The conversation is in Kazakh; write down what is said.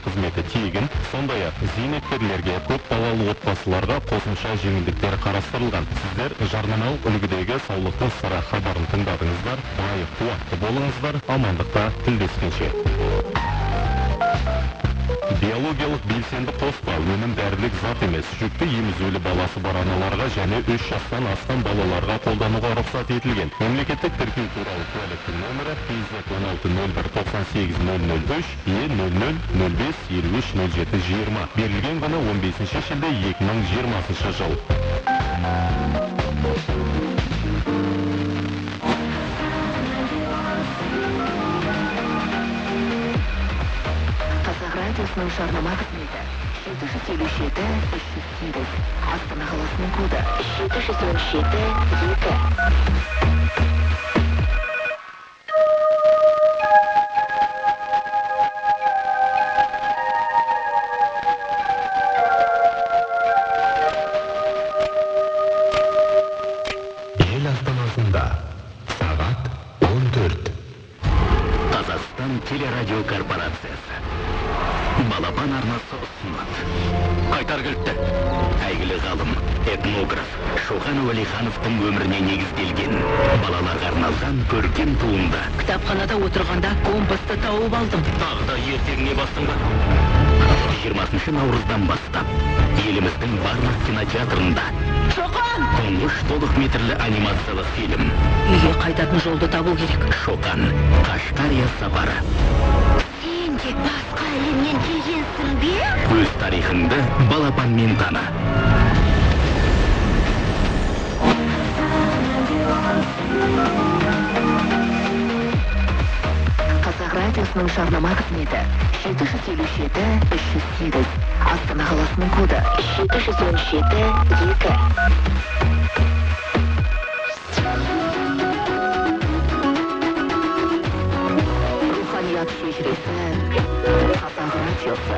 қызметі тегін, сондай-ақ зейнеткерлерге, көп балалы отбасыларға қосымша жеңілдіктер қарастырылған. Сіздер жарнамалық үлгідегі саулықты сара хабарын тыңдадыңыздар, бай қуатты болыңыздар, амандықта тілдескенше. Биологиялық белсенді қоспа өнім дәрілік зат емес, жүкті емізулі баласы бар аналарға және 3 жастан асқан балаларға қолдануға рұқсат етілген. Мемлекеттік тіркеу туралы куәліктің нөмірі P-Z16-01-98-003 E00-05-53-07-20. Берілген күні 15 шілде 2020 жыл. Радиосының жарнама қызметі 757-308. Астана қаласының коды 717-2. Ел астанасында сағат 14. Қазақстан телерадио корпорациясы балапан арнасы ұсынады. Қайтар кілтті. Әйгілі ғалым, этнограф Шоқан Уәлихановтың өміріне негізделген балаларға арналған көркем туынды. Кітапханада отырғанда компасты тауып алдым. Тағы да ертеңіне бастың ба? 20 наурыздан бастап еліміздің барлық кинотеатрында Шоқан! тұңғыш толық метрлі анимациялық фильм. Үйге қайтатын жолды табу керек. Шоқан, Қашқария сапары. Сен тек басқа әлемнен келгенсің бе? Өз тарихыңды балапанмен тана. Қазақ радиосының жарнама қызметі 757-308. Астана қаласының коды 717-2. Руханият шежіресі Қазақ радиосы.